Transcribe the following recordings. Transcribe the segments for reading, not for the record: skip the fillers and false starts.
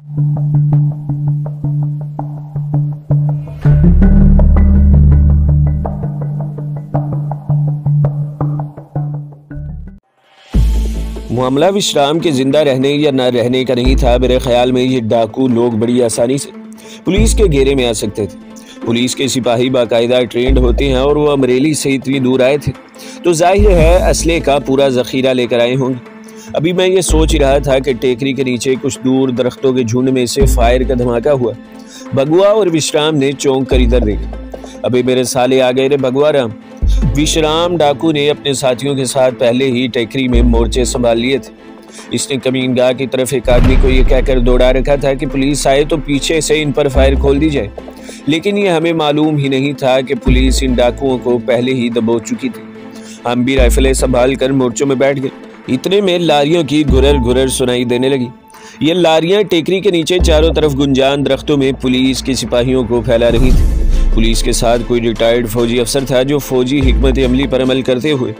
मामला विश्राम के जिंदा रहने या न रहने का नहीं था। मेरे ख्याल में ये डाकू लोग बड़ी आसानी से पुलिस के घेरे में आ सकते थे। पुलिस के सिपाही बाकायदा ट्रेंड होते हैं और वो अमरेली से इतनी दूर आए थे तो जाहिर है असले का पूरा जखीरा लेकर आए होंगे। अभी मैं ये सोच ही रहा था कि टेकरी के नीचे कुछ दूर दरख्तों के झुंड में से फायर का धमाका हुआ। भगवा और विश्राम ने चौंक कर इधर देखा। अभी मेरे साले आ गए रे भगवा राम। विश्राम डाकू ने अपने साथियों के साथ पहले ही टेकरी में मोर्चे संभाल लिए थे। इसने कमीनगाह की तरफ एक आदमी को यह कहकर दौड़ा रखा था कि पुलिस आए तो पीछे से इन पर फायर खोल दी जाए, लेकिन ये हमें मालूम ही नहीं था कि पुलिस इन डाकुओं को पहले ही दबोच चुकी थी। हम भी राइफलें संभाल कर मोर्चों में बैठ गए। इतने में लारियों की घुरर घुरर सुनाई देने लगी। ये लारियां टेकरी के नीचे चारों तरफ गुंजान दरख्तों में पुलिस के सिपाहियों को फैला रही थी। पुलिस के साथ कोई रिटायर्ड फौजी अफसर था जो फौजी हिकमत अमली पर अमल करते हुए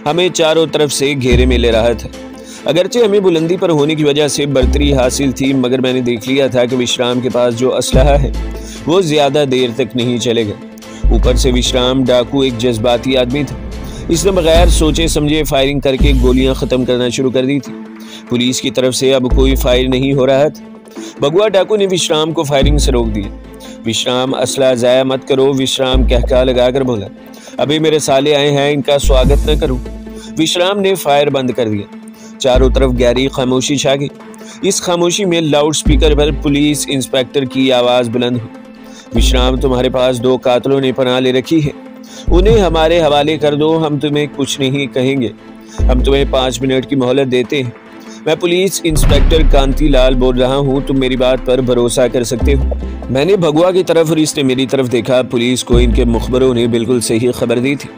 हमें चारों तरफ से घेरे में ले रहा था। अगरचे हमें बुलंदी पर होने की वजह से बर्तरी हासिल थी, मगर मैंने देख लिया था कि विश्राम के पास जो असलहा है वो ज्यादा देर तक नहीं चलेगा। ऊपर से विश्राम डाकू एक जज्बाती आदमी था। इसने बगैर सोचे समझे फायरिंग करके गोलियां खत्म करना शुरू कर दी थी। पुलिस की तरफ से अब कोई फायर नहीं हो रहा था। भगवा डाकू ने विश्राम को फायरिंग से रोक दिया। विश्राम असला जाया मत करो, विश्राम कहका लगाकर बोला। अभी मेरे साले आए हैं, इनका स्वागत न करूं। विश्राम ने फायर बंद कर दिया। चारों तरफ गहरी खामोशी छा गई। इस खामोशी में लाउड स्पीकर पर पुलिस इंस्पेक्टर की आवाज बुलंद हुई। विश्राम, तुम्हारे पास 2 कातलों ने पनाह ले रखी है, उन्हें हमारे हवाले कर दो। हम तुम्हें कुछ नहीं कहेंगे। हम तुम्हें 5 मिनट की मोहलत देते हैं। मैं पुलिस इंस्पेक्टर कांति लाल बोल रहा हूँ। तुम मेरी बात पर भरोसा कर सकते हो। मैंने भगवा की तरफ और इसने मेरी तरफ देखा। पुलिस को इनके मुखबरों ने बिल्कुल सही खबर दी थी।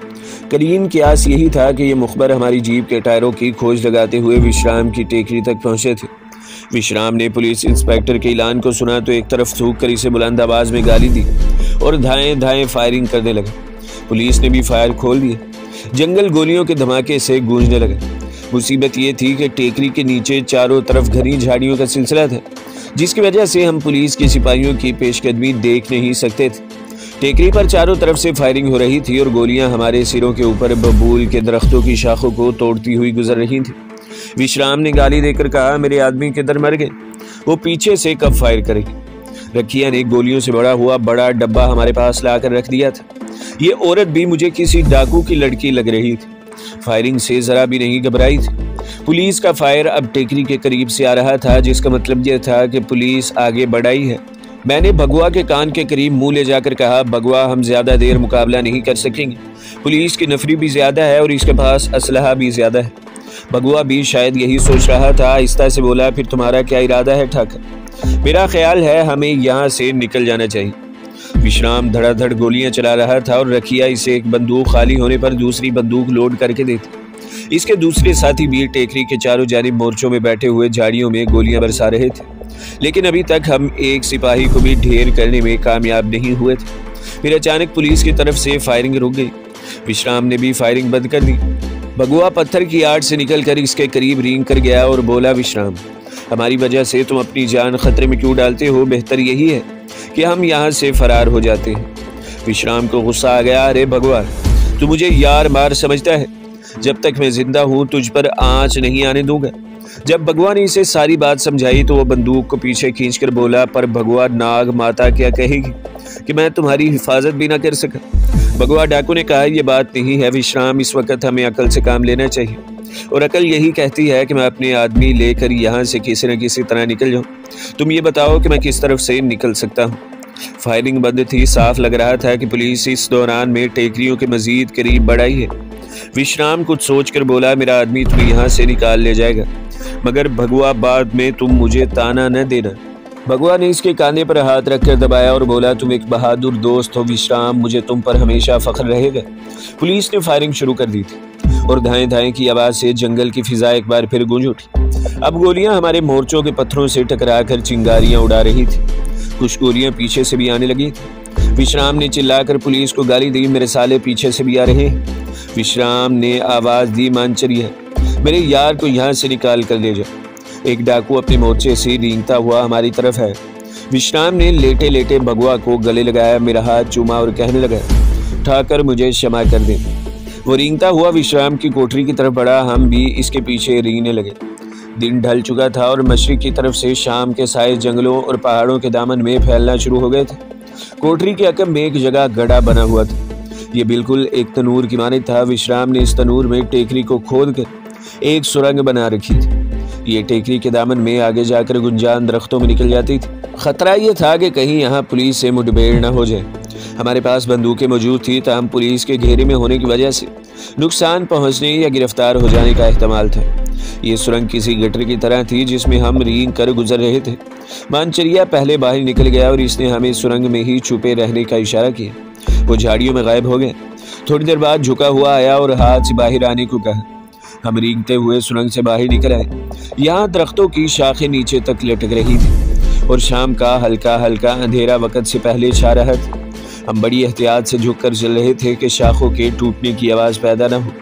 करीन कियास यही था कि ये मुखबर हमारी जीप के टायरों की खोज लगाते हुए विश्राम की टेकरी तक पहुंचे थे। विश्राम ने पुलिस इंस्पेक्टर के ऐलान को सुना तो एक तरफ थूक कर इसे बुलंद आवाज में गाली दी और धाएं धाएं फायरिंग करने लगा। पुलिस ने भी फायर खोल दिया। जंगल गोलियों के धमाके से गूंजने लगा। मुसीबत ये थी कि टेकरी के नीचे चारों तरफ घनी झाड़ियों का सिलसिला था, जिसकी वजह से हम पुलिस के सिपाहियों की पेशकदमी देख नहीं सकते थे। टेकरी पर चारों तरफ से फायरिंग हो रही थी और गोलियां हमारे सिरों के ऊपर बबूल के दरख्तों की शाखों को तोड़ती हुई गुजर रही थी। विश्राम ने गाली देकर कहा, मेरे आदमी किधर मर गए, वो पीछे से कब फायर करेगी। रखिया ने गोलियों से भरा हुआ बड़ा डब्बा हमारे पास लाकर रख दिया था। ये औरत भी मुझे किसी डाकू की लड़की लग रही थी। फायरिंग से जरा भी नहीं घबराई थी। पुलिस का फायर अब टेकरी के करीब से आ रहा था, जिसका मतलब यह था कि पुलिस आगे बढ़ाई है। मैंने भगवा के कान के करीब मुंह ले जाकर कहा, भगवा, हम ज्यादा देर मुकाबला नहीं कर सकेंगे। पुलिस की नफरी भी ज्यादा है और इसके पास असलहा भी ज्यादा है। भगवा भी शायद यही सोच रहा था। आहिस्ता से बोला, फिर तुम्हारा क्या इरादा है ठाकर? मेरा ख्याल है हमें यहाँ से निकल जाना चाहिए। विश्राम धड़ाधड़ गोलियां चला रहा था और रखिया इसे एक बंदूक खाली होने पर दूसरी बंदूक लोड करके देती। इसके दूसरे साथी भी टेकरी के चारों जानिब मोर्चों में बैठे हुए झाड़ियों में गोलियां बरसा रहे थे, लेकिन अभी तक हम एक सिपाही को भी ढेर करने में कामयाब नहीं हुए थे। फिर अचानक पुलिस की तरफ से फायरिंग रुक गई। विश्राम ने भी फायरिंग बंद कर दी। भगवा पत्थर की आड़ से निकलकर इसके करीब रेंग कर गया और बोला, विश्राम, हमारी वजह से तुम अपनी जान खतरे में क्यों डालते हो? बेहतर यही है कि हम यहाँ से फरार हो जाते हैं। विश्राम को गुस्सा आ गया। अरे भगवा, तू मुझे यार मार समझता है? जब तक मैं जिंदा हूँ तुझ पर आंच नहीं आने दूंगा। जब भगवा ने इसे सारी बात समझाई तो वो बंदूक को पीछे खींचकर बोला, पर भगवा, नाग माता क्या कहेगी कि मैं तुम्हारी हिफाजत भी ना कर सका? भगवा डाकू ने कहा, यह बात नहीं है विश्राम, इस वक्त हमें अकल से काम लेना चाहिए और अकल यही कहती है कि मैं अपने आदमी लेकर यहाँ से किसी न किसी तरह निकल जाऊँ। तुम ये बताओ कि मैं किस तरफ से निकल सकता हूँ? फायरिंग बंद थी। साफ लग रहा था कि पुलिस इस दौरान में टेकरियों के मजीद करीब बढ़ाई है। विश्राम कुछ सोचकर बोला, मेरा आदमी तुम्हें यहाँ से निकाल ले जाएगा, मगर भगवा बाद में तुम मुझे ताना न देना। भगवा ने इसके काने पर हाथ रखकर दबाया और बोला, तुम एक बहादुर दोस्त हो विश्राम, मुझे तुम पर हमेशा फख्र रहेगा। पुलिस ने फायरिंग शुरू कर दी थी और धाएं धाएं की आवाज से जंगल की फिजा एक बार फिर गूंज उठी। अब गोलियां हमारे मोर्चों के पत्थरों से टकराकर चिंगारियां उड़ा रही थी। कुछ गोलियां पीछे से भी आने लगी थी। विश्राम ने चिल्लाकर पुलिस को गाली दी, मेरे साले पीछे से भी आ रहे हैं। विश्राम ने आवाज दी, मानचरिया, मेरे यार को यहाँ से निकाल कर ले जाओ। एक डाकू अपने मोर्चे से रेंगता हुआ हमारी तरफ है। विश्राम ने लेटे लेटे भगवा को गले लगाया, मेरा हाथ चूमा और कहने लगा, ठाकर मुझे क्षमा कर दे। वो रेंगता हुआ विश्राम की कोठरी की तरफ बढ़ा, हम भी इसके पीछे रेंगने लगे। दिन ढल चुका था और मशरिक की तरफ से शाम के साए जंगलों और पहाड़ों के दामन में फैलना शुरू हो गए थे। कोठरी के अकब में एक जगह गड्ढा बना हुआ था। ये बिल्कुल एक तनूर की माने था। विश्राम ने इस तनूर में टेकरी को खोद कर एक सुरंग बना रखी थी। ये टेकरी के दामन में आगे जाकर गुंजान दरख्तों में निकल जाती थी। खतरा ये था कि कहीं यहाँ पुलिस से मुठभेड़ न हो जाए। हमारे पास बंदूकें मौजूद थी, ताहम पुलिस के घेरे में होने की वजह से नुकसान पहुंचने या गिरफ्तार हो जाने का एहतमाल था। ये सुरंग किसी गटर की तरह थी जिसमें हम रेंग कर गुजर रहे थे। मानचरिया पहले बाहर निकल गया और इसने हमें सुरंग में ही छुपे रहने का इशारा किया। वो झाड़ियों में गायब हो गया। थोड़ी देर बाद झुका हुआ आया और हाथ से बाहर आने को कहा। हम रेंगते हुए सुरंग से बाहर निकल आए। यहाँ दरख्तों की शाखें नीचे तक लटक रही थी और शाम का हल्का हल्का अंधेरा वक्त से पहले छा रहा था। हम बड़ी एहतियात से झुककर चल रहे थे कि शाखों के टूटने की आवाज़ पैदा न हो।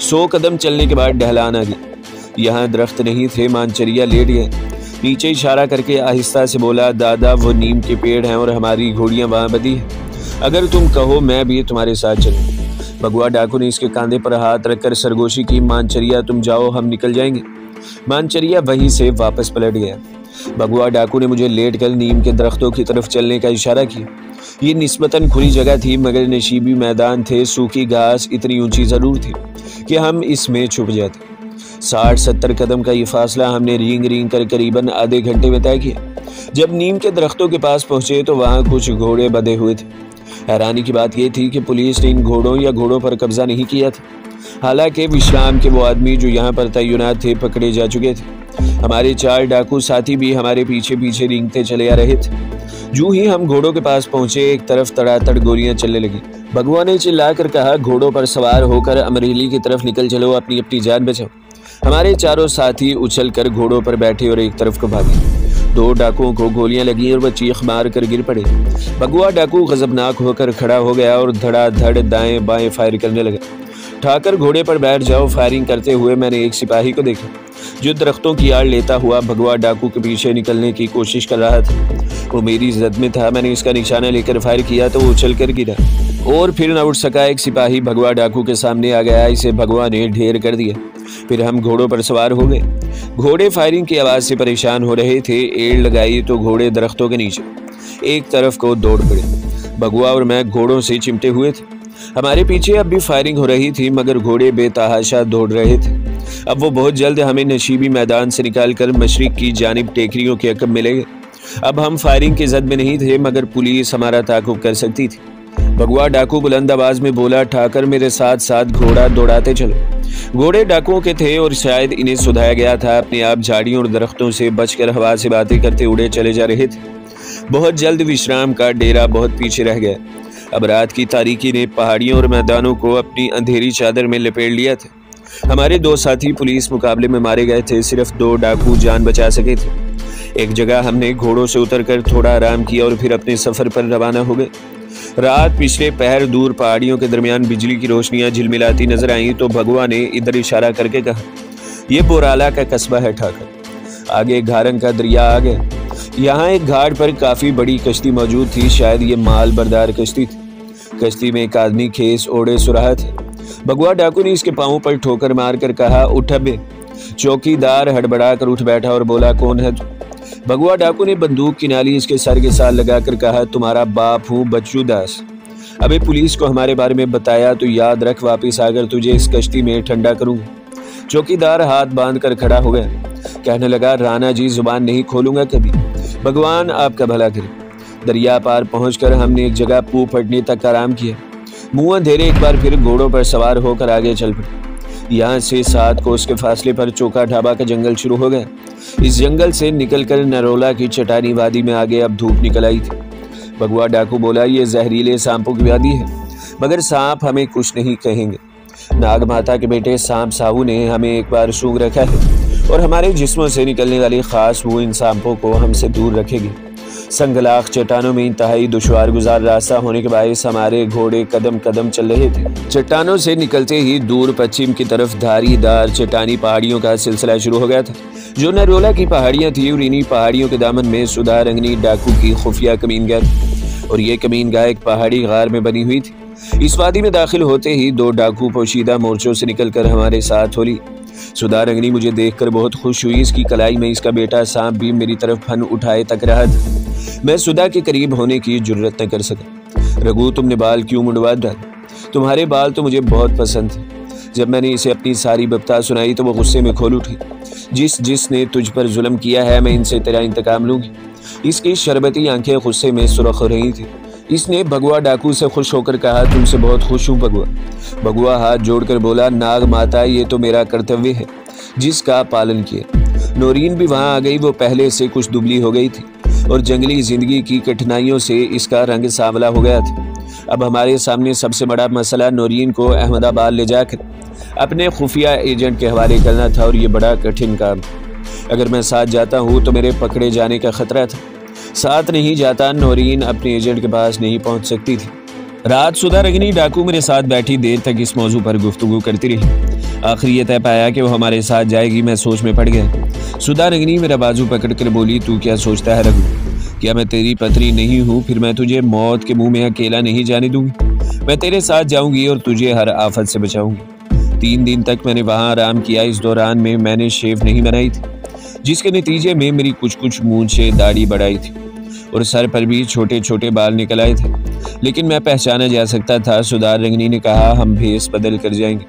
100 कदम चलने के बाद ढलान आ गया। यहाँ दरख्त नहीं थे। मानचरिया लेट गया। नीचे इशारा करके आहिस्ता से बोला, दादा वो नीम के पेड़ हैं और हमारी घोड़ियाँ वहाँ बंधी हैं। अगर तुम कहो मैं भी तुम्हारे साथ चलूँ। भगवा डाकू ने इसके कंधे पर हाथ रखकर सरगोशी की। मानचरिया तुम जाओ, हम निकल जाएंगे। मानचरिया वहीं से वापस पलट गया। भगवा डाकू ने मुझे लेट कर नीम के दरख्तों की तरफ चलने का इशारा किया। ये निस्बतन खुली जगह थी मगर नशीबी मैदान थे। सूखी घास इतनी ऊंची जरूर थी कि हम इसमें छुप जाते। 60-70 कदम का ये फासला हमने रेंग रेंग कर करीबन आधे घंटे में तय किया। जब नीम के दरख्तों के पास पहुंचे तो वहाँ कुछ घोड़े बंधे हुए थे। हैरानी की बात यह थी कि पुलिस ने इन घोड़ों या घोड़ों पर कब्जा नहीं किया था। हालांकि विश्राम के वो आदमी जो यहाँ पर तैनात थे पकड़े जा चुके थे। हमारे 4 डाकू साथी भी हमारे पीछे पीछे रेंगते चले आ रहे थे। जूं ही हम घोड़ों के पास पहुंचे, एक तरफ तड़ातड़ गोलियां चलने लगी। भगवा ने चिल्लाकर कहा, घोड़ों पर सवार होकर अमरेली की तरफ निकल चलो, अपनी अपनी जान बचाओ। हमारे चारों साथी उछलकर घोड़ों पर बैठे और एक तरफ को भागे। 2 डाकुओं को गोलियां लगी और वह चीख मार कर गिर पड़े। भगवा डाकू गजबनाक होकर खड़ा हो गया और धड़ाधड़ दाएं बाएं फायर करने लगा। ठाकर घोड़े पर बैठ जाओ। फायरिंग करते हुए मैंने एक सिपाही को देखा जो दरख्तों की आड़ लेता हुआ भगवा डाकू के पीछे निकलने की कोशिश कर रहा था। वो मेरी जद में था। मैंने इसका निशाना लेकर फायर किया तो वो उछल कर गिरा और फिर न उठ सका। एक सिपाही भगवा डाकू के सामने आ गया। इसे भगवा ने ढेर कर दिया। फिर हम घोड़ों पर सवार हो गए। घोड़े फायरिंग की आवाज़ से परेशान हो रहे थे। एड़ लगाई तो घोड़े दरख्तों के नीचे एक तरफ को दौड़ पड़े। भगवा और मैं घोड़ों से चिमटे हुए थे। हमारे पीछे अब भी फायरिंग हो रही थी मगर घोड़े बेतहाशा दौड़ रहे थे। अब वो बहुत जल्द हमें नशीबी मैदान से निकालकर मशरिक की जानिब टेकरियों के अकब मिलेंगे। अब हम फायरिंग की जद में नहीं थे मगर पुलिस हमारा ताक़ुब कर सकती थी। भगवा डाकू बुलंद आवाज में बोला, ठाकर मेरे साथ साथ घोड़ा दौड़ाते चलो। घोड़े डाकुओं के थे और शायद इन्हें सुधाया गया था। अपने आप झाड़ियों और दरख्तों से बचकर हवा से बातें करते उड़े चले जा रहे थे। बहुत जल्द विश्राम का डेरा बहुत पीछे रह गया। अब रात की तारीकी ने पहाड़ियों और मैदानों को अपनी अंधेरी चादर में लपेट लिया था। हमारे 2 साथी पुलिस मुकाबले में मारे गए थे। सिर्फ 2 डाकू जान बचा सके थे। एक जगह हमने घोड़ों से उतरकर थोड़ा आराम किया और फिर अपने सफर पर रवाना हो गए। रात पिछले पहर दूर पहाड़ियों के दरमियान बिजली की रोशनियां झिलमिलाती नजर आईं तो भगवा ने इधर इशारा करके कहा, यह बोराला का कस्बा है ठाकर। आगे घारंग का दरिया आ गया। यहाँ एक घाट पर काफी बड़ी कश्ती मौजूद थी। शायद ये माल बरदार कश्ती थी। कश्ती में एक आदमी खेस ओढ़े सुराहा था। भगवा डाकू ने इसके पांव पर ठोकर मारकर कहा, उठ अबे। चौकीदार हड़बड़ा कर उठ बैठा और बोला, कौन है तू? भगवा डाकू ने बंदूक की नाली इसके सर के साथ लगाकर कहा, तुम्हारा बाप हूँ बच्चू दास। अबे पुलिस को हमारे बारे में बताया तो याद रख, वापिस आकर तुझे इस कश्ती में ठंडा करूंगा। चौकीदार हाथ बांध कर खड़ा हो गया। कहने लगा, राणा जी जुबान नहीं खोलूंगा कभी। भगवान आपका भला करे। दरिया पार पहुंचकर हमने एक जगह पू फटने तक आराम किया। मुंह अंधेरे एक बार फिर घोड़ों पर सवार होकर आगे चल पड़े। यहाँ से 7 कोस के फासले पर चोका ढाबा का जंगल शुरू हो गया। इस जंगल से निकलकर नरोला की चटानी वादी में आगे अब धूप निकल आई थी। भगवा डाकू बोला, ये जहरीले सांपों की वादी है मगर सांप हमें कुछ नहीं कहेंगे। नाग माता के बेटे सांप साहू ने हमें एक बार सूंघ रखा है और हमारे जिस्मों से निकलने वाली खास वो इन सांपों को हमसे दूर रखेगी। संगलाख चट्टानों में इंतहाई दुश्वार गुजार रास्ता होने के बायस हमारे घोड़े कदम कदम चल रहे थे। चट्टानों से निकलते ही दूर पश्चिम की तरफ धारीदार चट्टानी पहाड़ियों का सिलसिला शुरू हो गया था, जो नरोला की पहाड़ियां थी। और इन्हीं पहाड़ियों के दामन में सुधा रंगनी डाकू की खुफिया कमीनगाह थी, और ये कमीनगाह एक पहाड़ी गार में बनी हुई थी। इस वादी में दाखिल होते ही दो डाकू पोशीदा मोर्चों से निकलकर हमारे साथ होली। सुधा रंगनी मुझे देखकर बहुत खुश हुई। इसकी कलाई में इसका बेटा सांप भी मेरी तरफ फन उठाए तक रहा था। मैं सुधा के करीब होने की जुर्रत न कर सका। रघु, तुमने बाल क्यों मुंडवा डाले? तुम्हारे बाल तो मुझे बहुत पसंद थे। जब मैंने इसे अपनी सारी बता सुनाई तो वो गुस्से में खोल उठी। जिसने तुझ पर जुल्म किया है, मैं इनसे तेरा इंतकाम लूंगी। इसकी शरबती आंखें गुस्से में सुरख हो रही थी। इसने भगवा डाकू से खुश होकर कहा, तुमसे बहुत खुश हूँ भगवा। भगवा हाथ जोड़कर बोला, नाग माता, ये तो मेरा कर्तव्य है जिसका पालन किया। नौरीन भी वहाँ आ गई। वो पहले से कुछ दुबली हो गई थी और जंगली जिंदगी की कठिनाइयों से इसका रंग सांवला हो गया था। अब हमारे सामने सबसे बड़ा मसला नौरीन को अहमदाबाद ले जाकर अपने खुफिया एजेंट के हवाले करना था, और ये बड़ा कठिन काम। अगर मैं साथ जाता हूँ तो मेरे पकड़े जाने का खतरा था। साथ नहीं जाता, नौरीन अपने एजेंट के पास नहीं पहुँच सकती थी। रात सुधा रंगनी डाकू मेरे साथ बैठी देर तक इस मौजू पर गुफ्तगू करती रही। आखिर ये तय पाया कि वो हमारे साथ जाएगी। मैं सोच में पड़ गया। सुधा रंगनी मेरा बाजू पकड़कर बोली, तू क्या सोचता है रघु? क्या मैं तेरी पत्नी नहीं हूँ? फिर मैं तुझे मौत के मुंह में अकेला नहीं जाने दूंगी। मैं तेरे साथ जाऊंगी और तुझे हर आफत से बचाऊंगी। 3 दिन तक मैंने वहाँ आराम किया। इस दौरान में मैंने शेव नहीं बनाई थी, जिसके नतीजे में मेरी कुछ मूंछें दाढ़ी बढ़ाई थी और सर पर भी छोटे छोटे बाल निकल आए थे, लेकिन मैं पहचाना जा सकता था। सुधा रंगनी ने कहा, हम भेस बदल कर जाएंगे।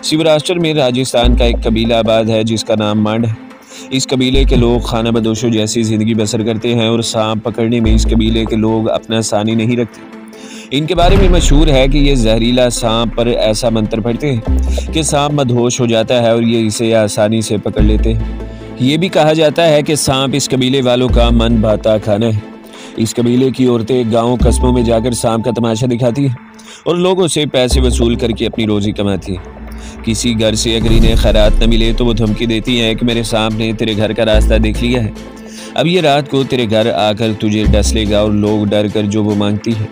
शिवराष्ट्र में राजस्थान का एक कबीला आबाद है जिसका नाम मांड है। इस कबीले के लोग खाना बदोशों जैसी जिंदगी बसर करते हैं और सांप पकड़ने में इस कबीले के लोग अपना सानी नहीं रखते। इनके बारे में मशहूर है कि ये जहरीला सांप पर ऐसा मंत्र पढ़ते हैं कि सांप मदहोश हो जाता है और ये इसे आसानी से पकड़ लेते हैं। ये भी कहा जाता है कि सांप इस कबीले वालों का मन भाता खाना है। इस कबीले की औरतें गाँव कस्बों में जाकर सांप का तमाशा दिखाती है और लोगों से पैसे वसूल करके अपनी रोजी कमाती है। किसी घर से अगर इन्हें खैरात न मिले तो वो धमकी देती हैं कि मेरे सांप ने तेरे घर का रास्ता देख लिया है, अब ये रात को तेरे घर आकर तुझे डस लेगा। और लोग डर कर जो वो मांगती है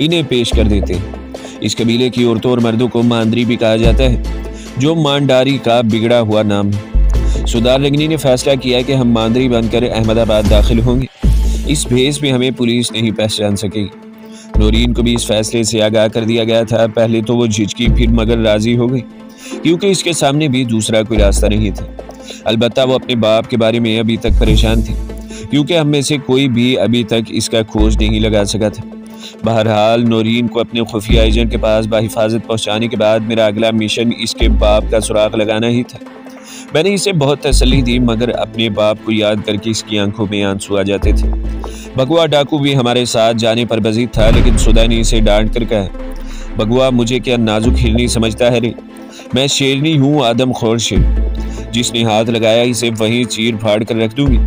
इन्हें पेश कर देते हैं। इस कबीले की औरतों और मर्दों को मांदरी भी कहा जाता है, जो मांडारी का बिगड़ा हुआ नाम है। सुधा रंगनी ने फैसला किया कि हम मांदरी बनकर अहमदाबाद दाखिल होंगे। इस भेस में हमें पुलिस नहीं पहचान सकेगी। नौरीन को भी इस फैसले से आगाह कर दिया गया था। पहले तो वो झिझकी, फिर मगर राजी हो गई, क्योंकि इसके सामने भी दूसरा कोई रास्ता नहीं था। अलबत्ता वो अपने बाप के बारे में अभी तक परेशान थी, क्योंकि हम में से कोई भी अभी तक इसका खोज नहीं लगा सका था। बहरहाल नौरीन को अपने खुफिया एजेंट के पास बाहिफाजत पहुंचाने के बाद मेरा अगला मिशन इसके बाप का सुराग लगाना ही था। मैंने इसे बहुत तसल्ली दी, मगर अपने बाप को याद करके इसकी आंखों में आंसू आ जाते थे। भगवा डाकू भी हमारे साथ जाने पर बजीद था, लेकिन सुधा ने इसे डांट कर कहा, भगवा मुझे क्या नाजुक हिरनी समझता है रे? मैं शेरनी हूँ, आदमखोर शेर। जिसने हाथ लगाया इसे वहीं चीर फाड़ कर रख दूंगी।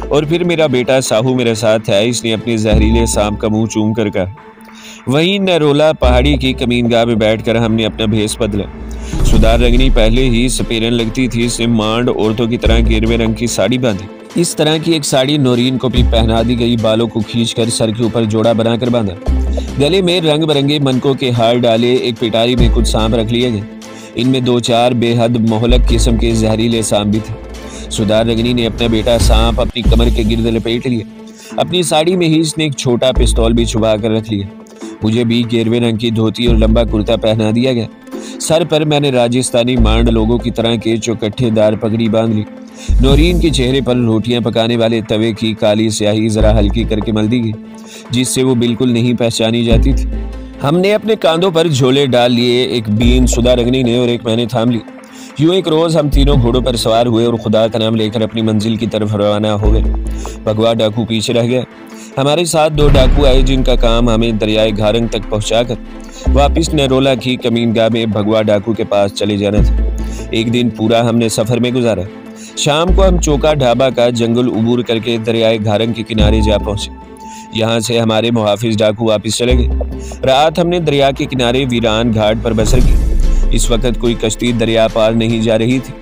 और फिर मेरा बेटा साहू मेरे साथ है, इसने अपने जहरीले सांप का मुंह चूम कर कहा। वहीं नरोला पहाड़ी की कमीनगाह में बैठकर हमने अपना भेस बदला। सुधा रंगनी पहले ही सपेरन लगती थी, इसने मांड औरतों की तरह गिरवे रंग की साड़ी बांधी। इस तरह की एक साड़ी नौरीन को भी पहना दी गई। बालों को खींचकर सर के ऊपर जोड़ा बनाकर बांधा। गले में रंग बिरंगे मनकों के हार डाले। एक पिटारी में कुछ सांप रख लिए गए। इनमें 2-4 बेहद मोहलक किस्म के जहरीले सांप भी थे। सुधा रंगनी ने अपना बेटा सांप अपनी कमर के गिर्द लपेट लिया। अपनी साड़ी में ही इसने एक छोटा पिस्तौल भी छुपा कर रख लिया। मुझे भी गेरवे रंग की धोती और लंबा कुर्ता पहना दिया गया। सर पर मैंने राजस्थानी मांड लोगों की तरह के चौकट्ठेदार पगड़ी बांध ली। नौरीन के चेहरे पर रोटियां पकाने वाले तवे की काली स्याही जरा हल्की करके मल दी गई, जिससे वो बिल्कुल नहीं पहचानी जाती थी। हमने अपने कांधों पर झोले डाल लिए। एक बीन सुधा रंगनी ने और एक मैंने थाम ली। यूं एक रोज हम तीनों घोड़ों पर सवार हुए और खुदा का नाम लेकर अपनी मंजिल की तरफ रवाना हो गए। भगवा डाकू पीछे रह गया। हमारे साथ 2 डाकू आए, जिनका काम हमें दरियाए घारंग तक पहुंचाकर वापिस नरोला की कमीनगाह में भगवा डाकू के पास चले जाना था। एक दिन पूरा हमने सफर में गुजारा। शाम को हम चौका ढाबा का जंगल उबूर करके दरियाए घारंग के किनारे जा पहुंचे। यहाँ से हमारे मुहाफिज डाकू वापस चले गए। रात हमने दरिया के किनारे वीरान घाट पर बसर की। इस वक्त कोई कश्ती दरिया पार नहीं जा रही थी।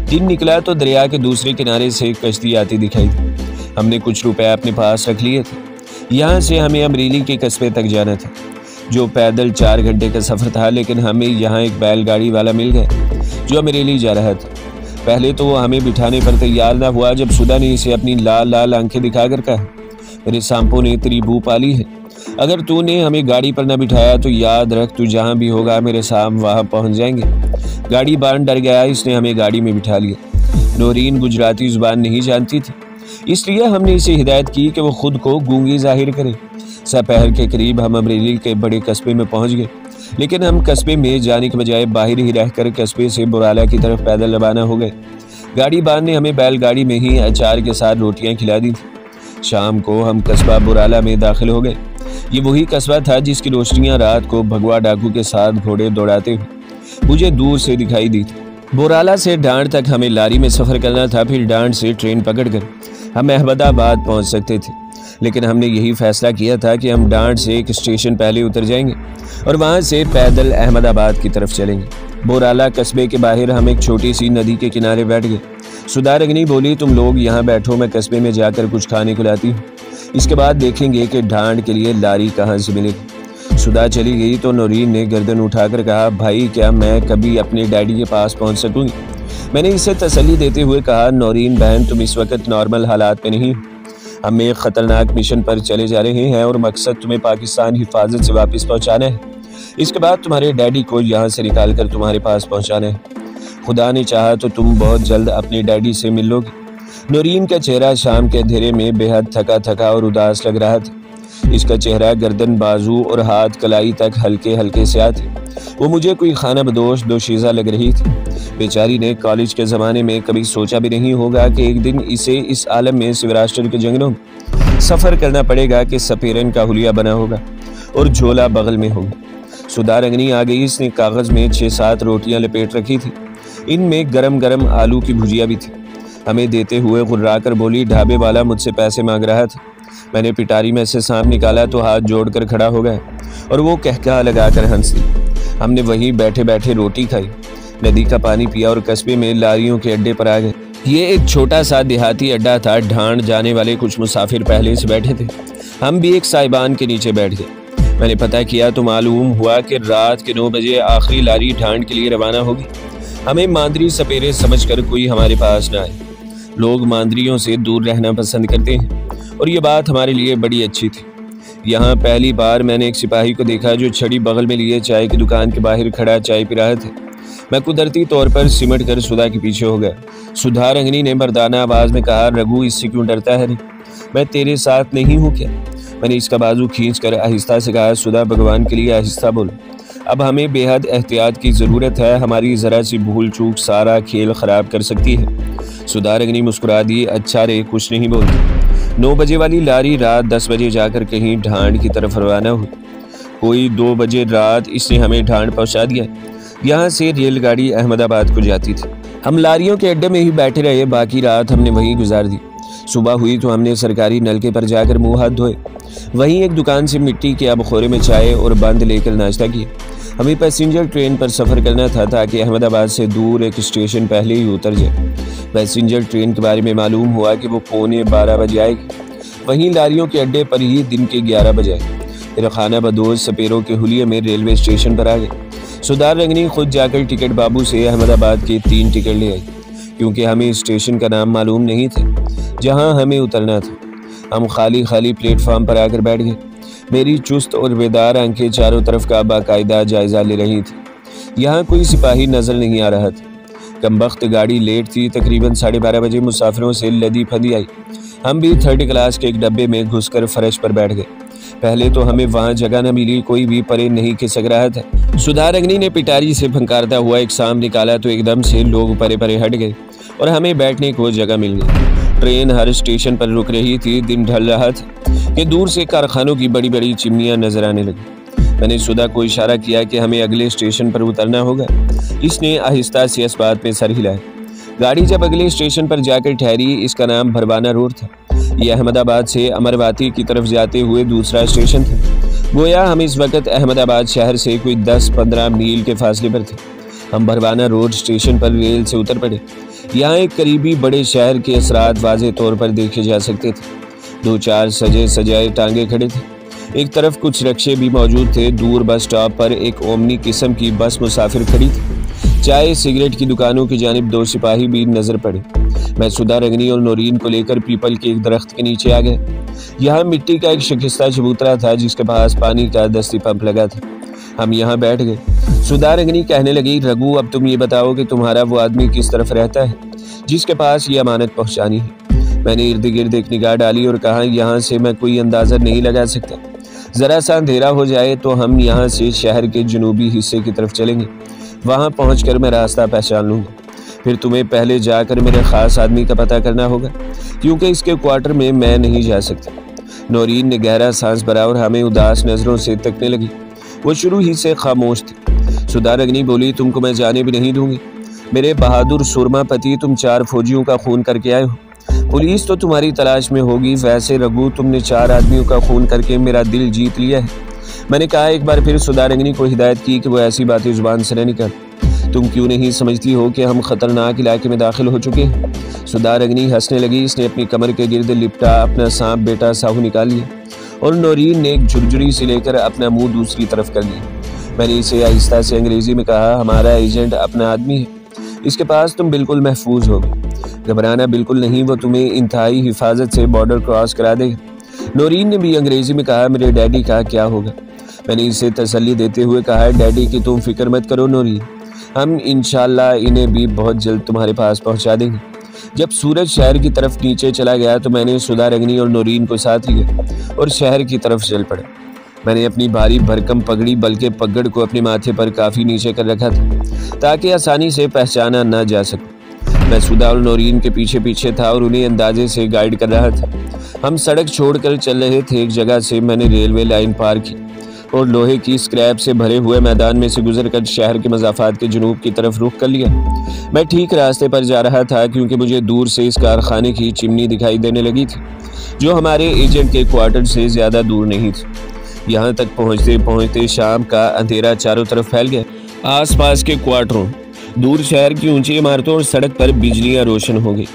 दिन निकला तो दरिया के दूसरे किनारे से कश्ती आती दिखाई दी। हमने कुछ रुपए अपने पास रख लिए थे। यहाँ से हमें अमरेली के कस्बे तक जाना था, जो पैदल 4 घंटे का सफ़र था, लेकिन हमें यहाँ एक बैलगाड़ी वाला मिल गया जो अमरेली जा रहा था। पहले तो वो हमें बिठाने पर तैयार ना हुआ, जब सुधा ने इसे अपनी लाल लाल आंखें दिखाकर कहा, मेरे सांपों ने तेरी बू पाली है, अगर तूने हमें गाड़ी पर न बिठाया तो याद रख, तू जहाँ भी होगा मेरे सांप वहाँ पहुँच जाएंगे। गाड़ी बान डर गया, इसने हमें गाड़ी में बिठा लिया। नौरीन गुजराती ज़ुबान नहीं जानती थी, इसलिए हमने इसे हिदायत की कि वो खुद को गूंगी जाहिर करे। दोपहर के करीब हम अमरेली के बड़े कस्बे में पहुंच गए, लेकिन हम कस्बे में जाने के बजाय बाहर ही रहकर कस्बे से बोराला की तरफ पैदल रवाना हो गए। गाड़ी बान ने हमें बैलगाड़ी में ही अचार के साथ रोटियां खिला दी थी। शाम को हम कस्बा बोराला में दाखिल हो गए। ये वही कस्बा था जिसकी रोशनियां रात को भगवा डाकू के साथ घोड़े दौड़ाते हुए मुझे दूर से दिखाई दी थी। बोराला से डांड तक हमें लारी में सफ़र करना था, फिर डांड से ट्रेन पकड़कर हम अहमदाबाद पहुंच सकते थे, लेकिन हमने यही फैसला किया था कि हम डांड से एक स्टेशन पहले उतर जाएंगे और वहां से पैदल अहमदाबाद की तरफ चलेंगे। बोराला कस्बे के बाहर हम एक छोटी सी नदी के किनारे बैठ गए। सुधा रंगनी बोली, तुम लोग यहाँ बैठो, मैं कस्बे में जाकर कुछ खाने को लाती हूँ, इसके बाद देखेंगे कि डांड के लिए लारी कहाँ से मिलेगी। सुधा चली गई तो नौरीन ने गर्दन उठाकर कहा, भाई क्या मैं कभी अपने डैडी के पास पहुँच सकूँगी? मैंने इसे तसल्ली देते हुए कहा, नौरीन बहन, तुम इस वक्त नॉर्मल हालात में नहीं, हम एक ख़तरनाक मिशन पर चले जा रहे हैं और मकसद तुम्हें पाकिस्तान हिफाजत से वापस पहुंचाना है। इसके बाद तुम्हारे डैडी को यहाँ से निकाल कर तुम्हारे पास पहुंचाना है। खुदा ने चाहा तो तुम बहुत जल्द अपने डैडी से मिल लोगे। नौरीन का चेहरा शाम के अंधेरे में बेहद थका थका और उदास लग रहा था। इसका चेहरा गर्दन, बाजू और हाथ कलाई तक हल्के हल्के स्याह थे। वो मुझे कोई खाना बदोश दोशीज़ा लग रही थी। बेचारी ने कॉलेज के ज़माने में कभी सोचा भी नहीं होगा कि एक दिन इसे इस आलम में सौराष्ट्र के जंगलों में सफ़र करना पड़ेगा कि सपेरन का हुलिया बना होगा और झोला बगल में होगा। सुधा रंगनी आ गई। इसने कागज़ में 6-7 रोटियां लपेट रखी थी, इनमें गरम गरम आलू की भुजिया भी थी। हमें देते हुए गुर्रा कर बोली, ढाबे वाला मुझसे पैसे मांग रहा था। मैंने पिटारी में से सांप निकाला तो हाथ जोड़कर खड़ा हो गया और वो कहका लगाकर हंस दी। हमने वहीं बैठे बैठे रोटी खाई, नदी का पानी पिया और कस्बे में लारियों के अड्डे पर आ गए। ये एक छोटा सा देहाती अड्डा था। ढांड जाने वाले कुछ मुसाफिर पहले से बैठे थे। हम भी एक साइबान के नीचे बैठ गए। मैंने पता किया तो मालूम हुआ कि रात के 9 बजे आखिरी लारी ढांड के लिए रवाना होगी। हमें मांदरी सपेरे समझकर कोई हमारे पास न आए। लोग मांदरियों से दूर रहना पसंद करते हैं और ये बात हमारे लिए बड़ी अच्छी थी। यहाँ पहली बार मैंने एक सिपाही को देखा जो छड़ी बगल में लिए चाय की दुकान के बाहर खड़ा चाय पी रहा था। मैं कुदरती तौर पर सिमट कर सुधा के पीछे हो गया। सुधा रंगनी ने मर्दाना आवाज़ में कहा, रघु इससे क्यों डरता है रे? मैं तेरे साथ नहीं हूँ क्या? मैंने इसका बाजू खींच कर आहिस्ता से कहा, सुधा भगवान के लिए आहिस्ता बोलो, अब हमें बेहद एहतियात की ज़रूरत है, हमारी ज़रा सी भूल चूक सारा खेल ख़राब कर सकती है। सुधा रंगनी मुस्कुरा दी, अच्छा रे कुछ नहीं बोलती। 9 बजे वाली लारी रात 10 बजे जाकर कहीं ढांड की तरफ रवाना हुई। कोई 2 बजे रात इसने हमें ढांड पहुँचा दिया। यहाँ से रेलगाड़ी अहमदाबाद को जाती थी। हम लारियों के अड्डे में ही बैठे रहे, बाकी रात हमने वहीं गुजार दी। सुबह हुई तो हमने सरकारी नलके पर जाकर मुंह हाथ धोए। वहीं एक दुकान से मिट्टी के आबखोरे में चाय और बंद लेकर नाश्ता किया। हमें पैसेंजर ट्रेन पर सफ़र करना था ताकि अहमदाबाद से दूर एक स्टेशन पहले ही उतर जाए। पैसेंजर ट्रेन के बारे में मालूम हुआ कि वो 11:15 बजे आएगी। वहीं लारियों के अड्डे पर ही दिन के 11 बजे फिर खाना बदोश सपेरों के हुलिये में रेलवे स्टेशन पर आ गए। सुधा रंगनी खुद जाकर टिकट बाबू से अहमदाबाद के 3 टिकट ले आई, क्योंकि हमें स्टेशन का नाम मालूम नहीं था जहां हमें उतरना था। हम खाली खाली प्लेटफार्म पर आकर बैठ गए। मेरी चुस्त और बेदार आंखें चारों तरफ का बाकायदा जायजा ले रही थी। यहाँ कोई सिपाही नजर नहीं आ रहा था। कमबख्त गाड़ी लेट थी। तकरीबन 12:30 बजे मुसाफिरों से लदी फदी आई। हम भी 3rd क्लास के एक डब्बे में घुसकर फर्श पर बैठ गए। पहले तो हमें वहाँ जगह न मिली, कोई भी परे नहीं खिसक रहा था। सुधा रंगनी ने पिटारी से फंकारता हुआ एक सांप निकाला तो एकदम से लोग परे परे हट गए और हमें बैठने को जगह मिल गई। ट्रेन हर स्टेशन पर रुक रही थी। दिन ढल रहा था कि दूर से कारखानों की बड़ी बड़ी चिमनियाँ नजर आने लगी। मैंने सुधा को इशारा किया कि हमें अगले स्टेशन पर उतरना होगा। इसने आहिस्ता से इस बात में सर हिलाया। गाड़ी जब अगले स्टेशन पर जाकर ठहरी, इसका नाम भरवाना रोड था। यह अहमदाबाद से अमरवाती की तरफ जाते हुए दूसरा स्टेशन था। गोया हम इस वक्त अहमदाबाद शहर से कोई 10-15 मील के फासले पर थे। हम भरवाना रोड स्टेशन पर रेल से उतर पड़े। यहाँ एक करीबी बड़े शहर के असरात वाज़े तौर पर देखे जा सकते थे। दो चार सजे सजाए टांगे खड़े थे। एक तरफ कुछ रिक्शे भी मौजूद थे। दूर बस स्टॉप पर एक ओमनी किस्म की बस मुसाफिर खड़ी थी। चाय सिगरेट की दुकानों की जानिब दो सिपाही भी नजर पड़े। मैं सुधा रंगनी और नौरीन को लेकर पीपल के एक दरख्त के नीचे आ गया। यहाँ मिट्टी का एक शिकस्ता चबूतरा था जिसके पास पानी का दस्ती पंप लगा था। हम यहाँ बैठ गए। सुधा रंगनी कहने लगी, रघु अब तुम ये बताओ कि तुम्हारा वो आदमी किस तरफ रहता है जिसके पास ये अमानत पहुँचानी है। मैंने इर्द गिर्द एक निगाह डाली और कहा, यहाँ से मैं कोई अंदाज़ा नहीं लगा सकता। ज़रा सा अंधेरा हो जाए तो हम यहाँ से शहर के जनूबी हिस्से की तरफ चलेंगे। वहाँ पहुँचकर मैं रास्ता पहचान लूँगा। फिर तुम्हें पहले जाकर मेरे ख़ास आदमी का पता करना होगा क्योंकि इसके क्वार्टर में मैं नहीं जा सकता। नौरीन ने गहरा सांस भरा और हमें उदास नज़रों से तकने लगी। वो शुरू ही से खामोश थी। सुधा रंगनी बोली, तुमको मैं जाने भी नहीं दूंगी। मेरे बहादुर सुरमा पति, तुम 4 फौजियों का खून करके आए हो। पुलिस तो तुम्हारी तलाश में होगी। वैसे रघु, तुमने 4 आदमियों का खून करके मेरा दिल जीत लिया है। मैंने कहा। एक बार फिर सुधा रंगनी को हिदायत की कि वो ऐसी बातें जुबान से न निकाल। तुम क्यों नहीं समझती हो कि हम खतरनाक इलाके में दाखिल हो चुके हैं। सुधा रंगनी हंसने लगी। इसने अपनी कमर के गिर्द लिपटा अपना सांप बेटा साहू निकाल लिया और नौरीन ने एक झुरझुरी से लेकर अपना मुंह दूसरी तरफ कर लिया। मैंने इसे आहिस्ता से अंग्रेजी में कहा, हमारा एजेंट अपना आदमी है, इसके पास तुम बिल्कुल महफूज होगे। घबराना बिल्कुल नहीं, वो तुम्हें इंतहाई हिफाजत से बॉर्डर क्रॉस करा देगा। नौरीन ने भी अंग्रेजी में कहा, मेरे डैडी का क्या होगा। मैंने इसे तसल्ली देते हुए कहा, डैडी की तुम फिक्र मत करो नौरीन, हम इंशाल्लाह इन्हें भी बहुत जल्द तुम्हारे पास पहुंचा देंगे। जब सूरज शहर की तरफ नीचे चला गया तो मैंने सुधा रंगनी और नौरीन को साथ लिया और शहर की तरफ चल पड़ा। मैंने अपनी भारी भरकम पगड़ी बल्कि पगड़ को अपने माथे पर काफ़ी नीचे कर रखा था ताकि आसानी से पहचाना न जा सके। मैं सुधा और नौरीन के पीछे पीछे था और उन्हें अंदाजे से गाइड कर रहा था। हम सड़क छोड़कर चल रहे थे। एक जगह से मैंने रेलवे लाइन पार की और लोहे की स्क्रैप से भरे हुए मैदान में से गुजरकर शहर के मज़ाफ़ात के जुनूब की तरफ रुख कर लिया। मैं ठीक रास्ते पर जा रहा था क्योंकि मुझे दूर से इस कारखाने की चिमनी दिखाई देने लगी थी जो हमारे एजेंट के क्वार्टर से ज़्यादा दूर नहीं थी। यहाँ तक पहुँचते पहुँचते शाम का अंधेरा चारों तरफ फैल गया। आसपास के क्वार्टरों, दूर शहर की ऊंची इमारतों और सड़क पर बिजलियाँ रोशन हो गई।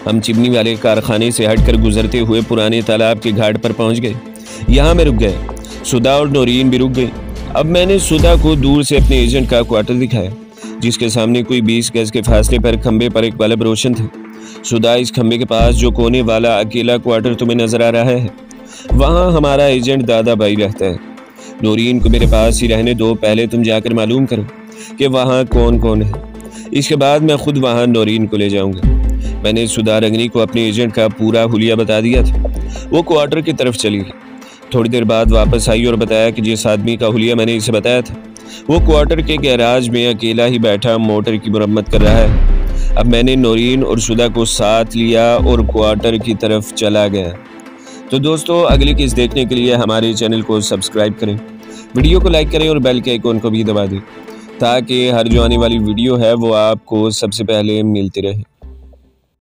हम चिमनी वाले कारखाने से हटकर गुजरते हुए पुराने तालाब के घाट पर पहुँच गए। यहाँ में रुक गए। सुधा और नौरीन भी रुक गई। अब मैंने सुधा को दूर से अपने एजेंट का क्वार्टर दिखाया जिसके सामने कोई 20 गज के फासले पर खंबे पर एक बल्ब रोशन था। सुधा, इस खंबे के पास जो कोने वाला अकेला क्वार्टर तुम्हें नजर आ रहा है, वहाँ हमारा एजेंट दादा भाई रहता है। नौरीन को मेरे पास ही रहने दो, पहले तुम जाकर मालूम करो कि वहाँ कौन कौन है, इसके बाद मैं खुद वहाँ नौरीन को ले जाऊँगा। मैंने सुधा रंगनी को अपने एजेंट का पूरा हुलिया बता दिया था। वो क्वार्टर की तरफ चली गई। थोड़ी देर बाद वापस आई और बताया कि जिस आदमी का हुलिया मैंने इसे बताया था वो क्वार्टर के गैराज में अकेला ही बैठा मोटर की मरम्मत कर रहा है। अब मैंने नौरीन और सुधा को साथ लिया और क्वार्टर की तरफ चला गया। तो दोस्तों, अगली किस्त देखने के लिए हमारे चैनल को सब्सक्राइब करें, वीडियो को लाइक करें और बेल के आइकॉन को भी दबा दें ताकि हर जो आने वाली वीडियो है वो आपको सबसे पहले मिलती रहे।